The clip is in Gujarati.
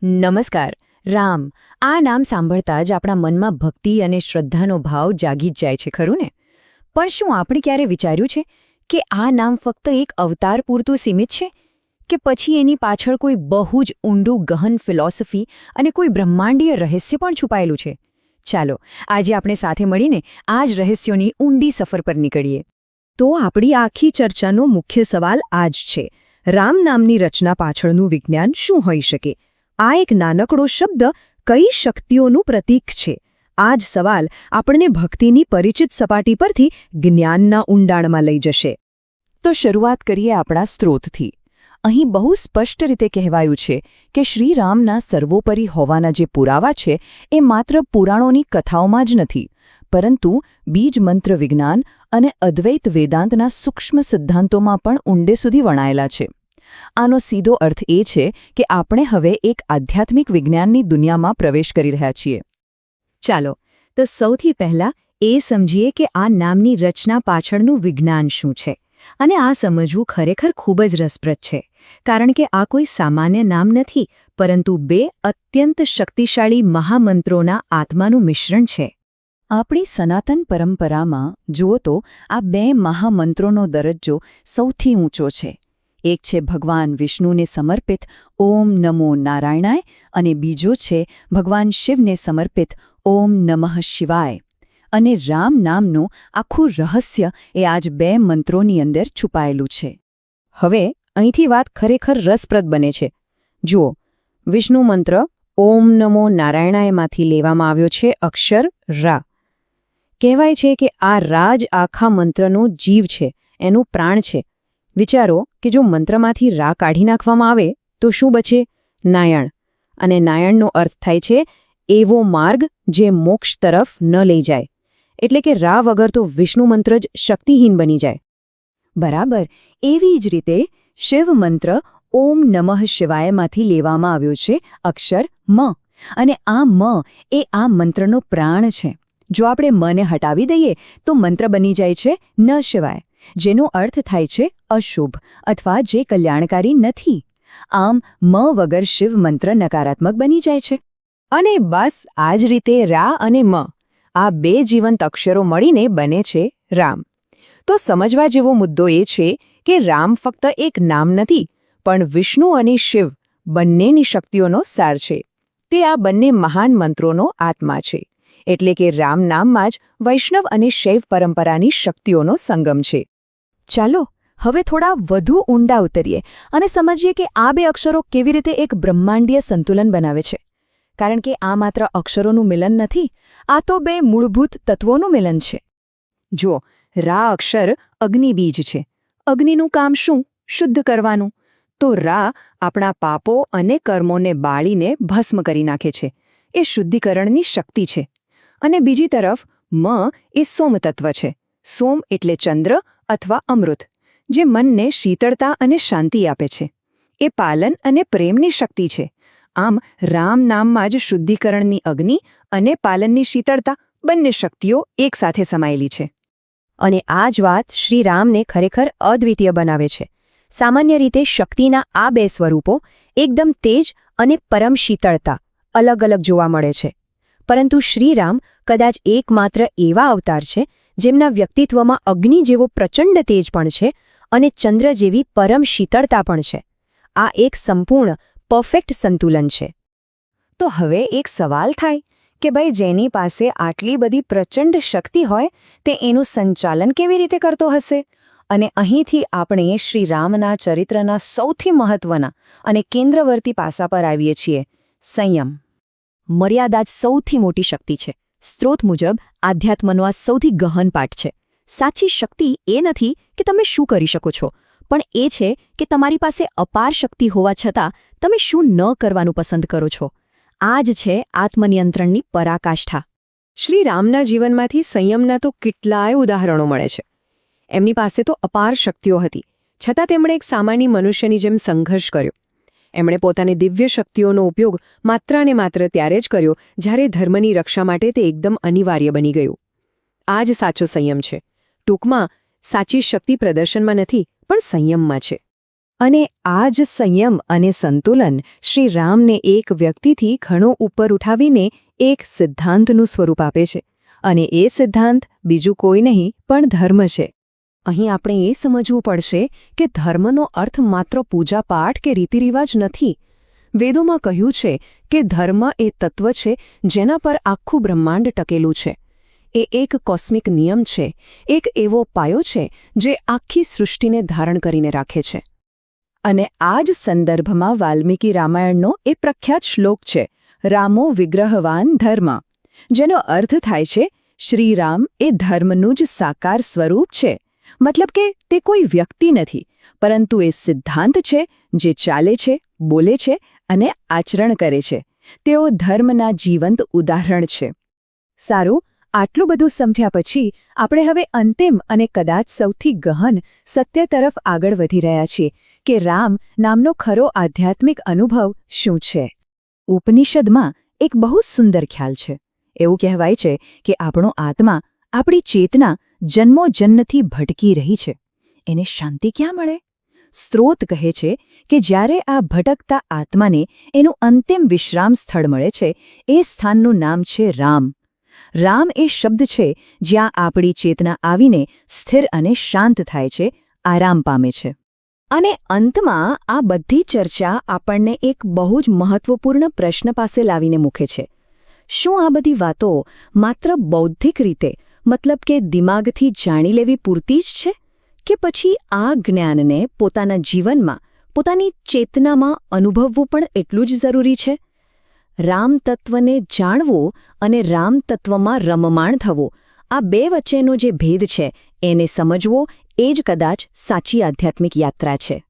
નમસ્કાર. રામ આ નામ સાંભળતા જ આપણા મનમાં ભક્તિ અને શ્રદ્ધાનો ભાવ જાગી જ જાય છે, ખરું ને? પણ શું આપણે ક્યારે વિચાર્યું છે કે આ નામ ફક્ત એક અવતાર પૂરતું સીમિત છે, કે પછી એની પાછળ કોઈ બહુ જ ઊંડું ગહન ફિલોસોફી અને કોઈ બ્રહ્માંડીય રહસ્ય પણ છુપાયેલું છે? ચાલો આજે આપણે સાથે મળીને આ જ રહસ્યોની ઊંડી સફર પર નીકળીએ. તો આપણી આખી ચર્ચાનો મુખ્ય સવાલ આ જ છે. રામ નામની રચના પાછળનું વિજ્ઞાન શું હોઈ શકે? આ એક નાનકડો શબ્દ કઈ શક્તિઓનું પ્રતીક છે? આ જ સવાલ આપણને ભક્તિની પરિચિત સપાટી પરથી જ્ઞાનના ઊંડાણમાં લઈ જશે. તો શરૂઆત કરીએ આપણા સ્ત્રોતથી. અહીં બહુ સ્પષ્ટ રીતે કહેવાયું છે કે શ્રીરામના સર્વોપરી હોવાના જે પુરાવા છે એ માત્ર પુરાણોની કથાઓમાં જ નથી, પરંતુ બીજ મંત્ર વિજ્ઞાન અને અદ્વૈત વેદાંતના સૂક્ષ્મ સિદ્ધાંતોમાં પણ ઊંડે સુધી વણાયેલા છે. આનો સીધો અર્થ એ છે કે આપણે હવે એક આધ્યાત્મિક વિજ્ઞાનની દુનિયામાં પ્રવેશ કરી રહ્યા છીએ. ચાલો તો સૌથી પહેલાં એ સમજીએ કે આ નામની રચના પાછળનું વિજ્ઞાન શું છે. અને આ સમજવું ખરેખર ખૂબ જ રસપ્રદ છે, કારણ કે આ કોઈ સામાન્ય નામ નથી, પરંતુ બે અત્યંત શક્તિશાળી મહામંત્રોના આત્માનું મિશ્રણ છે. આપણી સનાતન પરંપરામાં જુઓ તો આ બે મહામંત્રોનો દરજ્જો સૌથી ઊંચો છે. એક છે ભગવાન વિષ્ણુને સમર્પિત ઓમ નમો નારાયણાય અને બીજો છે ભગવાન શિવને સમર્પિત ઓમ નમઃ શિવાય. અને રામ નામનું આખું રહસ્ય એ આજ બે મંત્રોની અંદર છુપાયેલું છે. હવે અહીંથી વાત ખરેખર રસપ્રદ બને છે. જુઓ, વિષ્ણુ મંત્ર ઓમ નમો નારાયણાયમાંથી લેવામાં આવ્યો છે અક્ષર રા. કહેવાય છે કે આ રા જ આખા મંત્રનો જીવ છે, એનું પ્રાણ છે. વિચારો કે જો મંત્રમાંથી રા કાઢી નાખવામાં આવે તો શું બચે? નાયણ. અને નાયણનો અર્થ થાય છે એવો માર્ગ જે મોક્ષ તરફ ન લઈ જાય. એટલે કે રા વગર તો વિષ્ણુ મંત્ર જ શક્તિહીન બની જાય. બરાબર. એવી જ રીતે શિવ મંત્ર ઓમ નમઃ શિવાયમાંથી લેવામાં આવ્યો છે અક્ષર મ. અને આ મ એ આ મંત્રનો પ્રાણ છે. જો આપણે મને હટાવી દઈએ તો મંત્ર બની જાય છે ન શિવાય, જેનો અર્થ થાય છે અશુભ અથવા જે કલ્યાણકારી નથી. આમ મ વગર શિવ મંત્ર નકારાત્મક બની જાય છે. અને બસ આ જ રીતે રા અને મ, આ બે જીવંત અક્ષરો મળીને બને છે રામ. તો સમજવા જેવો મુદ્દો એ છે કે રામ ફક્ત એક નામ નથી, પણ વિષ્ણુ અને શિવ બંનેની શક્તિઓનો સાર છે. તે આ બંને મહાન મંત્રોનો આત્મા છે. એટલે કે રામ નામમાં જ વૈષ્ણવ અને શૈવ પરંપરાની શક્તિઓનો સંગમ છે. ચાલો હવે થોડા વધુ ઊંડા ઉતરીએ અને સમજીએ કે આ બે અક્ષરો કેવી રીતે એક બ્રહ્માંડીય સંતુલન બનાવે છે. કારણ કે આ માત્ર અક્ષરોનું મિલન નથી, આ તો બે મૂળભૂત તત્વોનું મિલન છે. જો રા અક્ષર અગ્નિબીજ છે. અગ્નિનું કામ શું? શુદ્ધ કરવાનું. તો રા આપણા પાપો અને કર્મોને બાળીને ભસ્મ કરી નાખે છે. એ શુદ્ધિકરણની શક્તિ છે. અને બીજી તરફ મ એ સોમ તત્વ છે. સોમ એટલે ચંદ્ર અથવા અમૃત, જે મનને શીતળતા અને શાંતિ આપે છે. એ પાલન અને પ્રેમની શક્તિ છે. આમ રામ નામમાં જ શુદ્ધિકરણની અગ્નિ અને પાલનની શીતળતા બંને શક્તિઓ એકસાથે સમાયેલી છે. અને આ જ વાત શ્રીરામને ખરેખર અદ્વિતીય બનાવે છે. સામાન્ય રીતે શક્તિના આ બે સ્વરૂપો એકદમ તેજ અને પરમ શીતળતા અલગ અલગ જોવા મળે છે. પરંતુ શ્રીરામ કદાચ એકમાત્ર એવા અવતાર છે જેમના વ્યક્તિત્વમાં અગ્નિ જેવો પ્રચંડ તેજ પણ છે અને ચંદ્ર જેવી પરમ શીતળતા પણ છે. આ એક સંપૂર્ણ પરફેક્ટ સંતુલન છે. તો હવે એક સવાલ થાય કે ભાઈ, જેની પાસે આટલી બધી પ્રચંડ શક્તિ હોય તે એનું સંચાલન કેવી રીતે કરતો હશે? અને અહીંથી આપણે શ્રીરામના ચરિત્રના સૌથી મહત્વના અને કેન્દ્રવર્તી પાસા પર આવીએ છીએ: સંયમ. મર્યાદા જ સૌથી મોટી શક્તિ છે. સ્ત્રોત મુજબ આધ્યાત્મનો આ સૌથી ગહન પાઠ છે. સાચી શક્તિ એ નથી કે તમે શું કરી શકો છો, પણ એ છે કે તમારી પાસે અપાર શક્તિ હોવા છતાં તમે શું ન કરવાનું પસંદ કરો છો. આ જ છે આત્મનિયંત્રણની પરાકાષ્ઠા. શ્રીરામના જીવનમાંથી સંયમના તો કેટલાય ઉદાહરણો મળે છે. એમની પાસે તો અપાર શક્તિઓ હતી, છતાં તેમણે એક સામાન્ય મનુષ્યની જેમ સંઘર્ષ કર્યો. એમણે પોતાની દિવ્ય શક્તિઓનો ઉપયોગ માત્ર ને માત્ર ત્યારે જ કર્યો જ્યારે ધર્મની રક્ષા માટે તે એકદમ અનિવાર્ય બની ગયું. આ જ સાચો સંયમ છે. ટૂંકમાં સાચી શક્તિ પ્રદર્શનમાં નથી, પણ સંયમમાં છે. અને આ જ સંયમ અને સંતુલન શ્રી રામને એક વ્યક્તિથી ઘણો ઉપર ઉઠાવીને એક સિદ્ધાંતનું સ્વરૂપ આપે છે અને એ સિદ્ધાંત બીજું કોઈ નહીં પણ ધર્મ છે. અહીં આપણે એ સમજવું પડશે કે ધર્મનો અર્થ માત્ર પૂજાપાઠ કે રીતિરિવાજ નથી. વેદોમાં કહ્યું છે કે ધર્મ એ તત્વ છે જેના પર આખું બ્રહ્માંડ ટકેલું છે. એ એક કોસ્મિક નિયમ છે, એક એવો પાયો છે જે આખી સૃષ્ટિને ધારણ કરીને રાખે છે. અને આ જ સંદર્ભમાં વાલ્મીકી રામાયણનો એ પ્રખ્યાત શ્લોક છે, રામો વિગ્રહવાન ધર્મ, જેનો અર્થ થાય છે શ્રીરામ એ ધર્મનું જ સાકાર સ્વરૂપ છે. મતલબ કે તે કોઈ વ્યક્તિ નથી, પરંતુ એ સિદ્ધાંત છે જે ચાલે છે, બોલે છે અને આચરણ કરે છે. તેઓ ધર્મના જીવંત ઉદાહરણ છે. સારું, આટલું બધું સમજ્યા પછી આપણે હવે અંતિમ અને કદાચ સૌથી ગહન સત્ય તરફ આગળ વધી રહ્યા છીએ કે રામ નામનો ખરો આધ્યાત્મિક અનુભવ શું છે. ઉપનિષદમાં એક બહુ સુંદર ખ્યાલ છે. એવું કહેવાય છે કે આપણો આત્મા, આપણી ચેતના જન્મોજન્મથી ભટકી રહી છે. એને શાંતિ ક્યાં મળે? સ્ત્રોત કહે છે કે જ્યારે આ ભટકતા આત્માને એનું અંતિમ વિશ્રામ સ્થળ મળે છે, એ સ્થાનનું નામ છે રામ. રામ એ શબ્દ છે જ્યાં આપણી ચેતના આવીને સ્થિર અને શાંત થાય છે, આરામ પામે છે. અને અંતમાં આ બધી ચર્ચા આપણને એક બહુ જ મહત્વપૂર્ણ પ્રશ્ન પાસે લાવીને મૂકે છે. શું આ બધી વાતો માત્ર બૌદ્ધિક રીતે, મતલબ કે દિમાગથી જાણી લેવી પૂરતી જ છે, કે પછી આ જ્ઞાનને પોતાના જીવનમાં, પોતાની ચેતનામાં અનુભવવું પણ એટલું જ જરૂરી છે? રામ તત્વને જાણવું અને રામ તત્વમાં રમમાણ થવું, આ બે વચ્ચેનો જે ભેદ છે એને સમજવો એ જ કદાચ સાચી આધ્યાત્મિક યાત્રા છે.